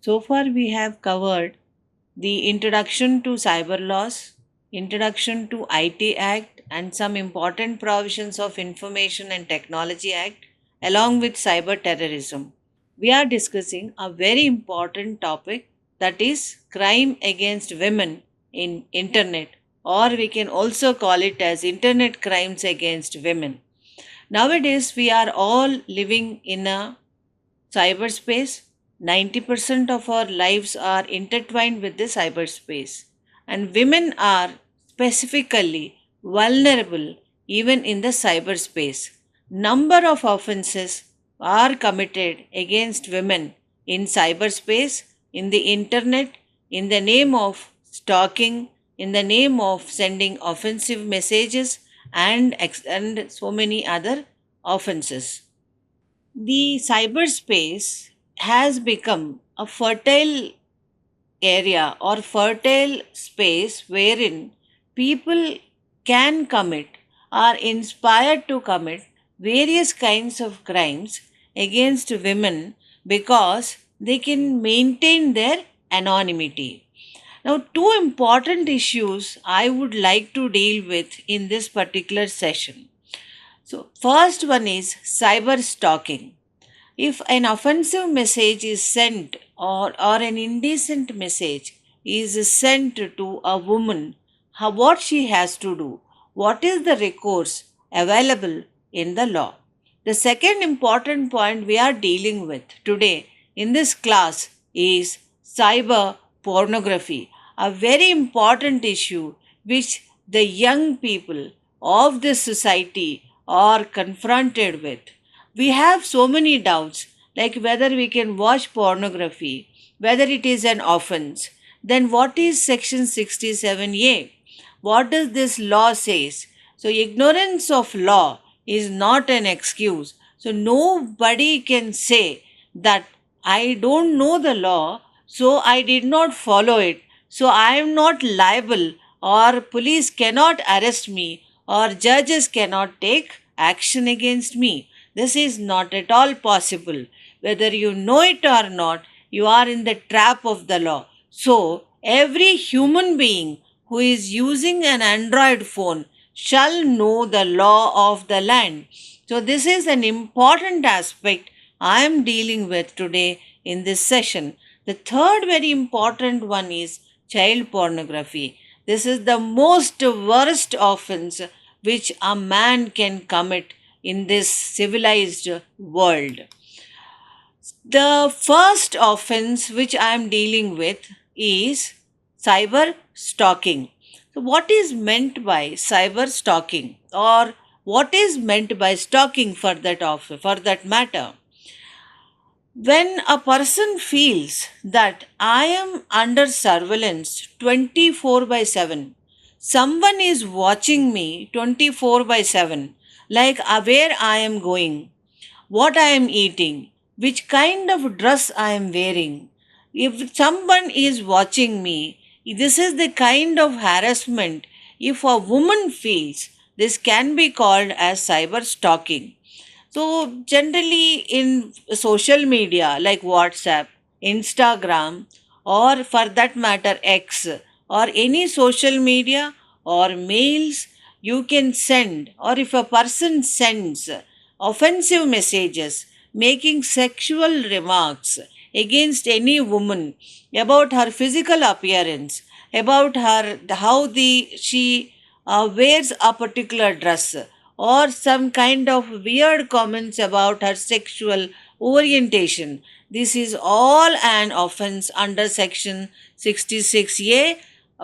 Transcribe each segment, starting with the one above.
So far, we have covered the introduction to cyber laws, introduction to IT Act, and some important provisions of Information and Technology Act, along with cyber terrorism. We are discussing a very important topic, that is crime against women in internet, or we can also call it as internet crimes against women. Nowadays, we are all living in a cyberspace. 90% of our lives are intertwined with the cyberspace, and women are specifically vulnerable even in the cyberspace. Number of offenses are committed against women in cyberspace, in the internet, in the name of stalking, in the name of sending offensive messages, and so many other offenses. The cyberspace has become a fertile area or fertile space wherein people can commit, are inspired to commit various kinds of crimes against women because they can maintain their anonymity. Now, two important issues I would like to deal with in this particular session. So, first one is cyber stalking. If an offensive message is sent, or an indecent message is sent to a woman, what she has to do, what is the recourse available in the law. The second important point we are dealing with today in this class is cyber pornography, a very important issue which the young people of this society are confronted with. We have so many doubts, like whether we can watch pornography, whether it is an offense. Then what is section 67A? What does this law says? So ignorance of law is not an excuse. So nobody can say that I don't know the law, so I did not follow it, so I am not liable, or police cannot arrest me, or judges cannot take action against me. This is not at all possible. Whether you know it or not, you are in the trap of the law. So, every human being who is using an Android phone shall know the law of the land. So, this is an important aspect I am dealing with today in this session. The third very important one is child pornography. This is the most worst offense which a man can commit in this civilized world. The first offense which I am dealing with is cyber stalking. So, what is meant by cyber stalking, or what is meant by stalking for that matter? When a person feels that I am under surveillance 24 by 7, someone is watching me 24 by 7, like where I am going, what I am eating, which kind of dress I am wearing. If someone is watching me, this is the kind of harassment. If a woman feels, this can be called as cyber stalking. So, generally, in social media like WhatsApp, Instagram, or for that matter, X, or any social media or mails, you can send, or if a person sends offensive messages making sexual remarks against any woman about her physical appearance, about her how the she wears a particular dress, or some kind of weird comments about her sexual orientation. This is all an offense under section 66A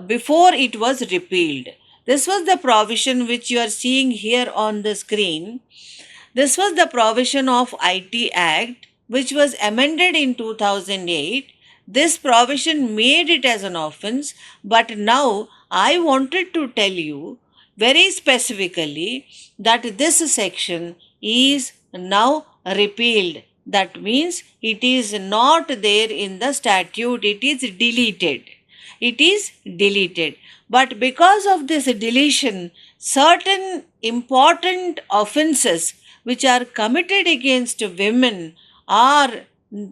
before it was repealed. This was the provision which you are seeing here on the screen. This was the provision of IT Act which was amended in 2008. This provision made it as an offense, but now I wanted to tell you very specifically that this section is now repealed. That means it is not there in the statute, it is deleted. It is deleted. But because of this deletion, certain important offenses which are committed against women are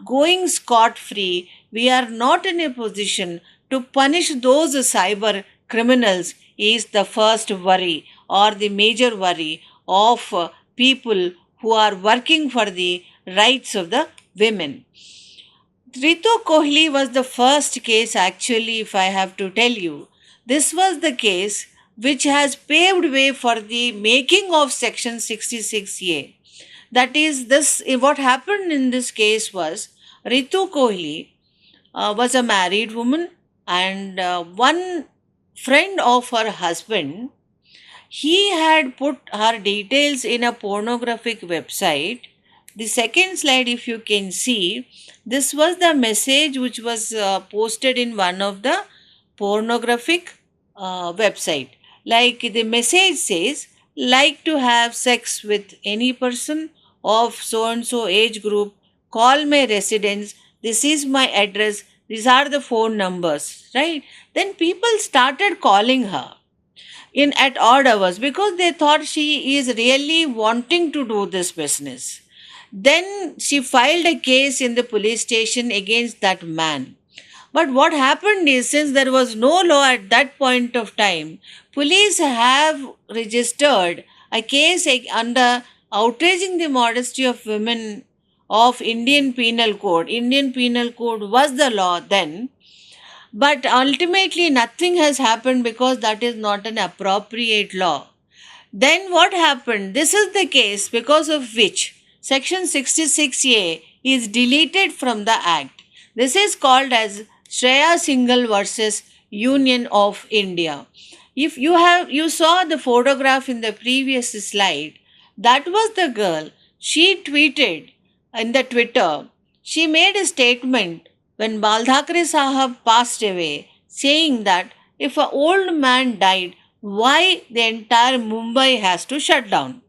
going scot free we are not in a position to punish those cyber criminals is the first worry or the major worry of people who are working for the rights of the women. Ritu Kohli was the first case, actually, if I have to tell you. This was the case which has paved way for the making of Section 66A. That is, this what happened in this case was Ritu Kohli was a married woman, and one friend of her husband, he had put her details in a pornographic website. The second slide, if you can see, this was the message which was posted in one of the pornographic website. Like the message says, like to have sex with any person of so and so age group, call my residence, this is my address, these are the phone numbers, right? Then people started calling her in at odd hours because they thought she is really wanting to do this business. Then she filed a case in the police station against that man. But what happened is, since there was no law at that point of time, police have registered a case under outraging the modesty of women of Indian Penal Code. Indian Penal Code was the law then, but ultimately nothing has happened because that is not an appropriate law. Then what happened? This is the case because of which Section 66A is deleted from the Act. This is called as Shreya Singhal versus Union of India. If you saw the photograph in the previous slide, that was the girl. She tweeted in the Twitter, she made a statement when Baldhakre Sahab passed away, saying that if an old man died, why the entire Mumbai has to shut down.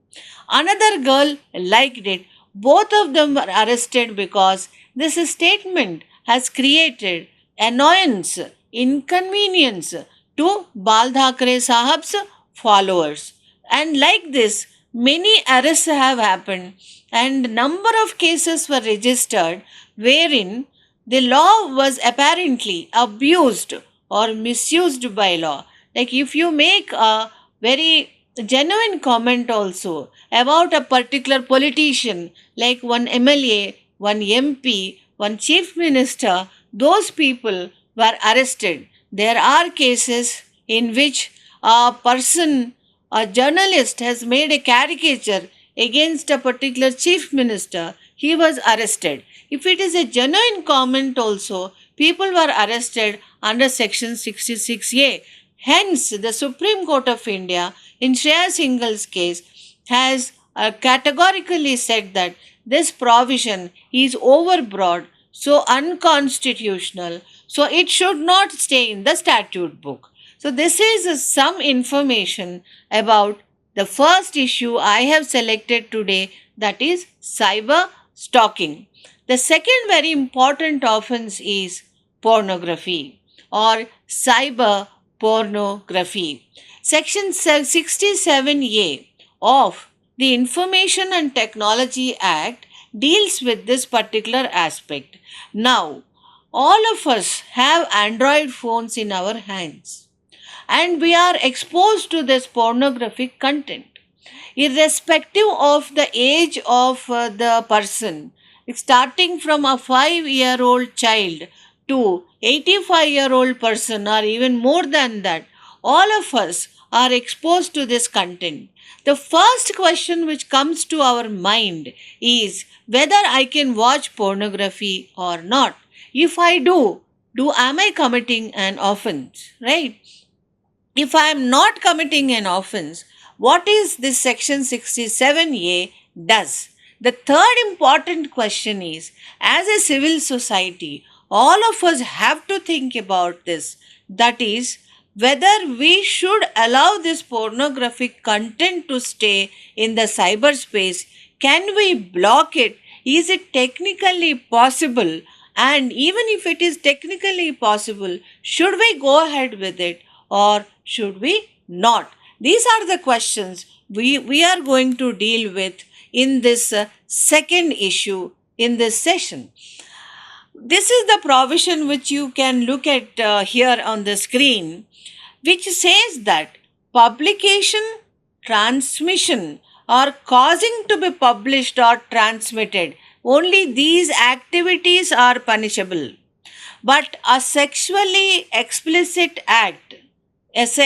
Another girl liked it. Both of them were arrested because this statement has created annoyance, inconvenience to Baldhakre Sahab's followers. And like this, many arrests have happened and number of cases were registered wherein the law was apparently abused or misused by law. Like if you make a very genuine comment also about a particular politician, like one MLA, one MP, one chief minister, those people were arrested. There are cases in which a person, a journalist, has made a caricature against a particular chief minister, he was arrested. If it is a genuine comment also, people were arrested under Section 66A. Hence, the Supreme Court of India, in Shreya Singhal's case, has categorically said that this provision is overbroad, so unconstitutional, so it should not stay in the statute book. So, this is some information about the first issue I have selected today, that is cyber stalking. The second very important offense is pornography or cyber pornography. Section 67A of the Information and Technology Act deals with this particular aspect. Now, all of us have Android phones in our hands and we are exposed to this pornographic content. Irrespective of the age of the person, starting from a 5-year-old child to 85-year-old person or even more than that, all of us are exposed to this content. The first question which comes to our mind is whether I can watch pornography or not. If I do am I committing an offense, right? If I am not committing an offense, what is this Section 67A does? The third important question is, as a civil society, all of us have to think about this. That is, whether we should allow this pornographic content to stay in the cyberspace. Can we block it? Is it technically possible? And even if it is technically possible, should we go ahead with it or should we not? These are the questions we are going to deal with in this second issue in this session. this is the provision which you can look at here on the screen, which says that publication, transmission, or causing to be published or transmitted, only these activities are punishable. But a sexually explicit act, if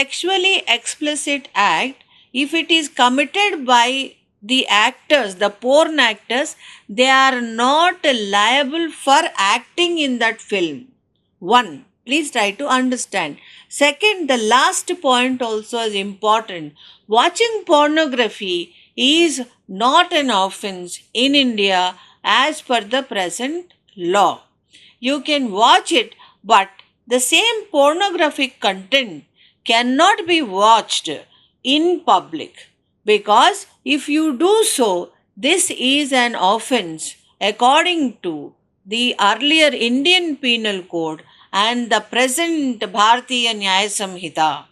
it is committed by the actors, the porn actors, they are not liable for acting in that film. One, please try to understand. Second, the last point also is important. Watching pornography is not an offense in India as per the present law. You can watch it, but the same pornographic content cannot be watched in public, because if you do so, this is an offense according to the earlier Indian Penal Code and the present Bharatiya Nyaya Samhita.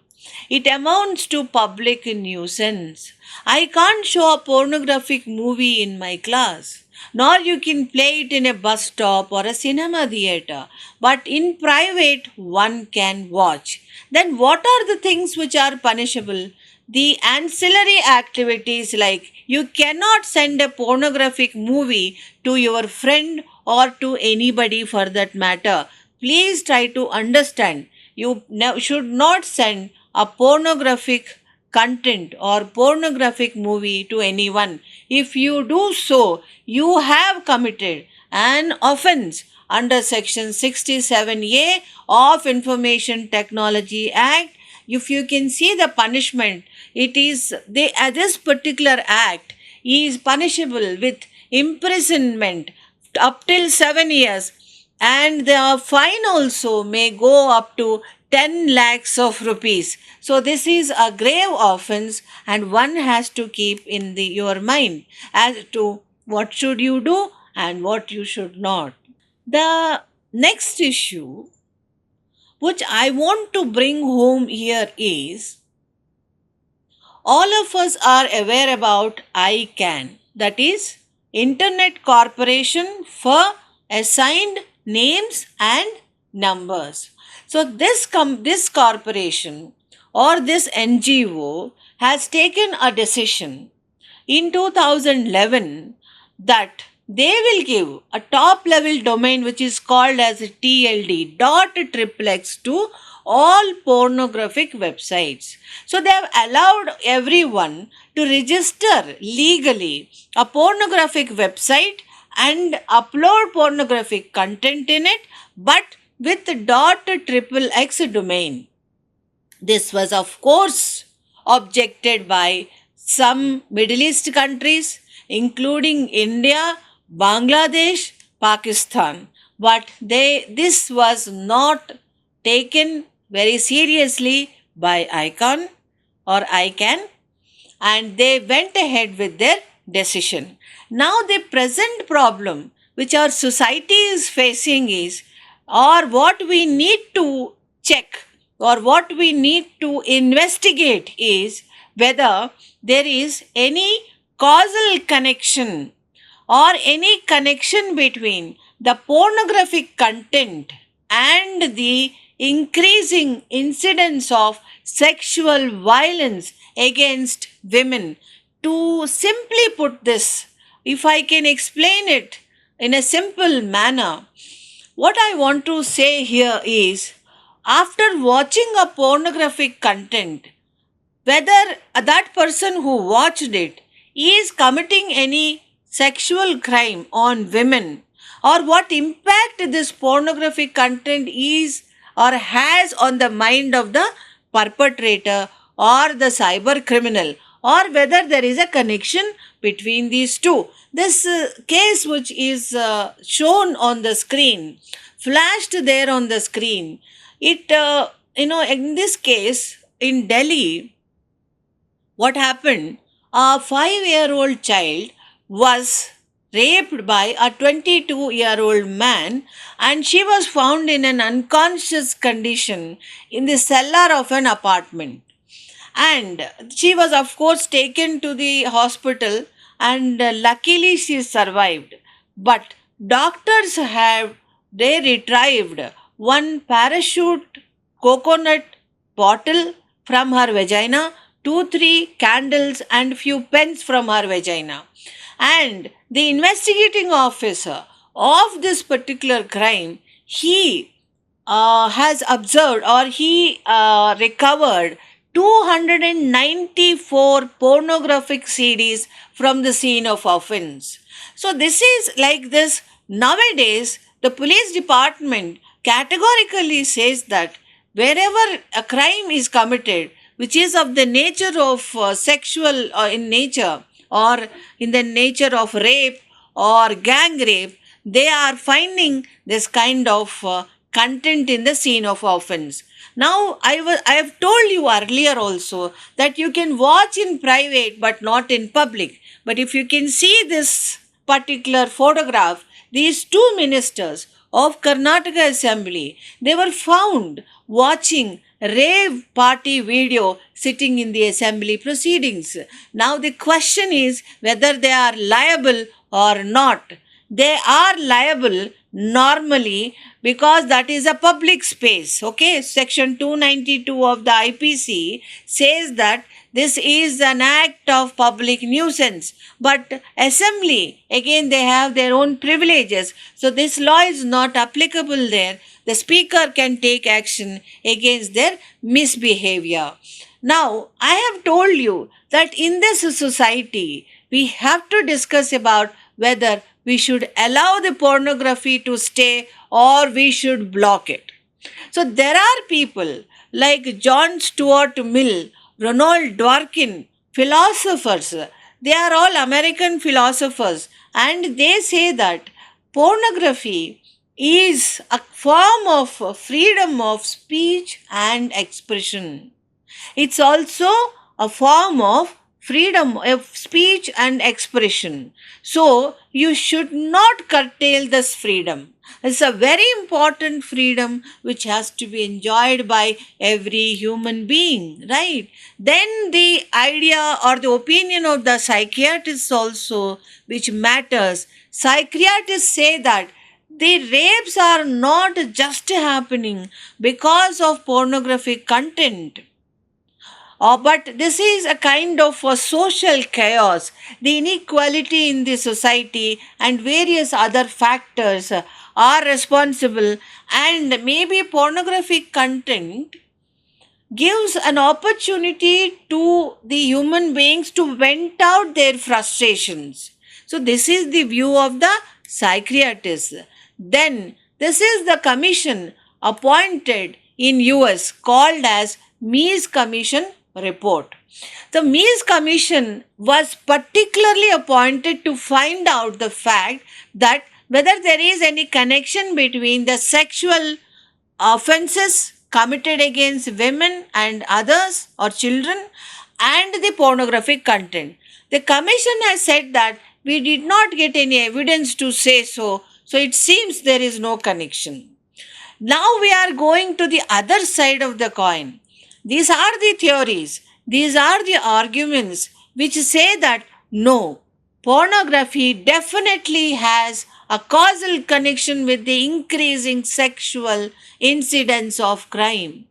It amounts to public nuisance. I can't show a pornographic movie in my class, nor you can play it in a bus stop or a cinema theater, but in private one can watch. Then what are the things which are punishable? The ancillary activities, like you cannot send a pornographic movie to your friend or to anybody for that matter. Please try to understand. You should not send a pornographic content or pornographic movie to anyone. If you do so, you have committed an offense under section 67A of Information Technology Act. If you can see the punishment, it is this particular act is punishable with imprisonment up till 7 years, and the fine also may go up to 10 lakhs of rupees. So this is a grave offense, and one has to keep in your mind as to what should you do and what you should not. The next issue which I want to bring home here is, all of us are aware about ICANN, that is Internet Corporation for Assigned Names and Numbers. So this corporation or this NGO has taken a decision in 2011 that they will give a top level domain which is called as TLD dot XXX to all pornographic websites. So they have allowed everyone to register legally a pornographic website and upload pornographic content in it, but with .XXX domain. This was, of course, objected by some Middle East countries, including India, Bangladesh, Pakistan. But this was not taken very seriously by ICANN, and they went ahead with their decision. Now the present problem which our society is facing is, or what we need to check or what we need to investigate is whether there is any causal connection or any connection between the pornographic content and the increasing incidence of sexual violence against women. To simply put this, if I can explain it in a simple manner, what I want to say here is, after watching a pornographic content, whether that person who watched it is committing any sexual crime on women, or what impact this pornographic content is or has on the mind of the perpetrator or the cyber criminal, or whether there is a connection between these two. This case which is shown on the screen, flashed there on the screen, it, in this case, in Delhi, what happened? A 5-year-old child was raped by a 22-year-old man, and she was found in an unconscious condition in the cellar of an apartment. And she was, of course, taken to the hospital, and luckily she survived. But doctors have they retrieved one parachute coconut bottle from her vagina, two, three candles, and few pens from her vagina. And the investigating officer of this particular crime, he has observed or he recovered 294 pornographic CDs from the scene of offense. So, this is like this. Nowadays, the police department categorically says that wherever a crime is committed, which is of the nature of sexual in nature or in the nature of rape or gang rape, they are finding this kind of content in the scene of offense. Now, I have told you earlier also that you can watch in private but not in public. But if you can see this particular photograph, these two ministers of Karnataka Assembly, they were found watching rave party video sitting in the assembly proceedings. Now the question is whether they are liable or not. They are liable normally because that is a public space. Okay, section 292 of the IPC says that this is an act of public nuisance. But assembly, again, they have their own privileges. So this law is not applicable there. The speaker can take action against their misbehavior. Now, I have told you that in this society, we have to discuss about whether we should allow the pornography to stay or we should block it. So there are people like John Stuart Mill, Ronald Dworkin, philosophers. They are all American philosophers, and they say that pornography is a form of freedom of speech and expression. It's also a form of freedom of speech and expression. So, you should not curtail this freedom. It's a very important freedom which has to be enjoyed by every human being, right? Then the idea or the opinion of the psychiatrists also, which matters. Psychiatrists say that the rapes are not just happening because of pornographic content. But this is a kind of a social chaos. The inequality in the society and various other factors are responsible, and maybe pornographic content gives an opportunity to the human beings to vent out their frustrations. So this is the view of the psychiatrists. Then this is the commission appointed in US called as Meese Commission report. The Meese Commission was particularly appointed to find out the fact that whether there is any connection between the sexual offenses committed against women and others or children and the pornographic content. The commission has said that we did not get any evidence to say so, so it seems there is no connection. Now we are going to the other side of the coin. These are the theories, these are the arguments which say that no, pornography definitely has a causal connection with the increasing sexual incidence of crime.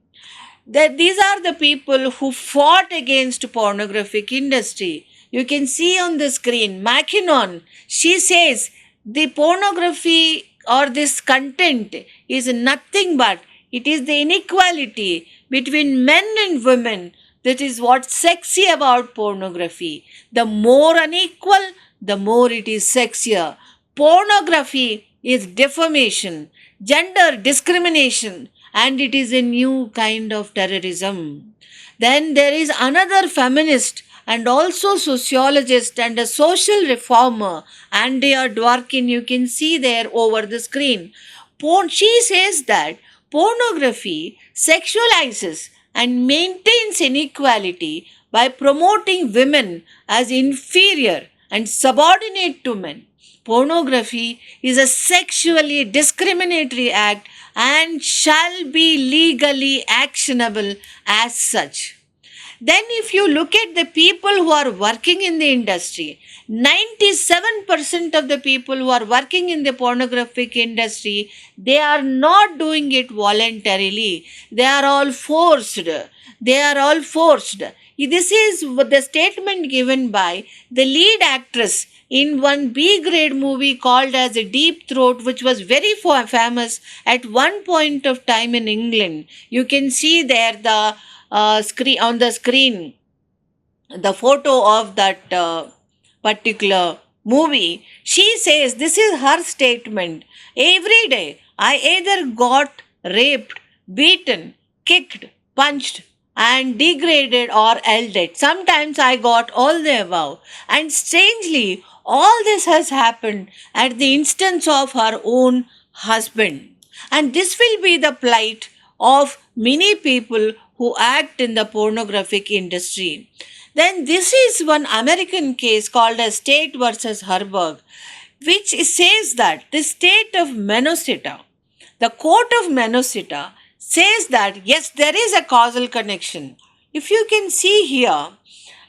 That these are the people who fought against pornographic industry. You can see on the screen, Mackinnon, she says the pornography or this content is nothing but it is the inequality between men and women that is what's sexy about pornography. The more unequal, the more it is sexier. Pornography is defamation, gender discrimination, and it is a new kind of terrorism. Then there is another feminist and also sociologist and a social reformer, Andrea Dworkin, you can see there over the screen. She says that pornography sexualizes and maintains inequality by promoting women as inferior and subordinate to men. Pornography is a sexually discriminatory act and shall be legally actionable as such. Then if you look at the people who are working in the industry, 97% of the people who are working in the pornographic industry, they are not doing it voluntarily. They are all forced. They are all forced. This is the statement given by the lead actress in one B grade movie called as a Deep Throat, which was very famous at one point of time in England. You can see there the screen on the screen the photo of that particular movie. She says this is her statement. Every day I either got raped, beaten, kicked, punched, and degraded or yelled at. Sometimes I got all the above. And strangely, all this has happened at the instance of her own husband. And this will be the plight of many people who act in the pornographic industry. Then this is one American case called as State versus Herberg, which says that the state of Minnesota, the court of Minnesota, says that yes, there is a causal connection. If you can see here,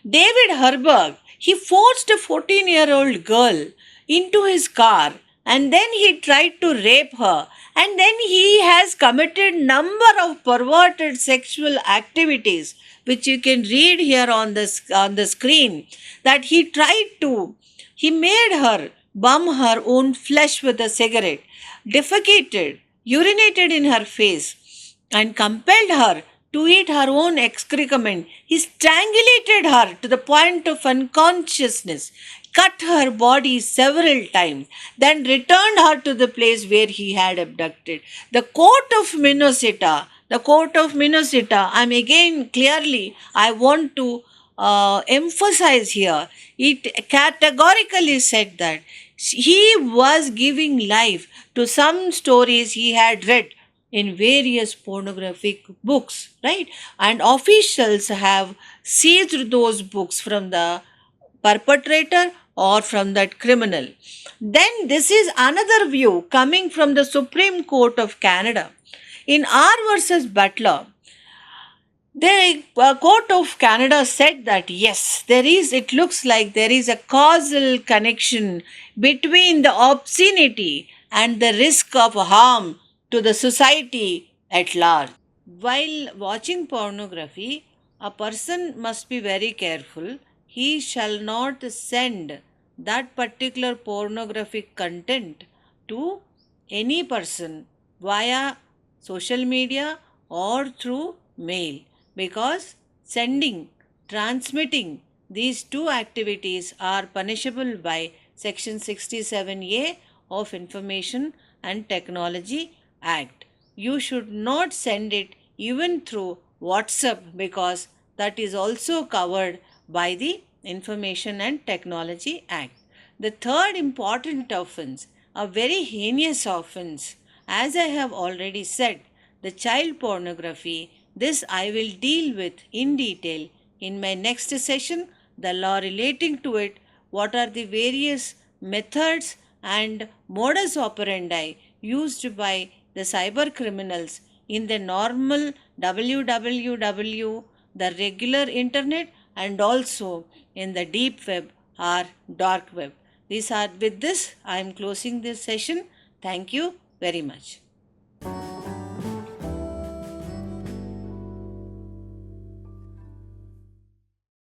David Herberg, he forced a 14-year-old girl into his car and then he tried to rape her, and then he has committed number of perverted sexual activities which you can read here on the screen, that he made her bum her own flesh with a cigarette, defecated, urinated in her face, and compelled her to eat her own excrement. He strangulated her to the point of unconsciousness, cut her body several times, then returned her to the place where he had abducted. The court of Minnesota, I want to emphasize here, it categorically said that he was giving life to some stories he had read in various pornographic books, right? And officials have seized those books from the perpetrator or from that criminal. Then this is another view coming from the Supreme Court of Canada. In R versus Butler, the Court of Canada said that yes, it looks like there is a causal connection between the obscenity and the risk of harm to the society at large. While watching pornography, a person must be very careful. He shall not send that particular pornographic content to any person via social media or through mail, because sending, transmitting these two activities are punishable by Section 67A of Information and Technology Act. You should not send it even through WhatsApp, because that is also covered by the Information and Technology Act. The third important offense, a very heinous offense, as I have already said, the child pornography, this I will deal with in detail in my next session, the law relating to it, what are the various methods and modus operandi used by the cyber criminals in the normal www, the regular internet, and also in the deep web or dark web. With this, I am closing this session. Thank you very much.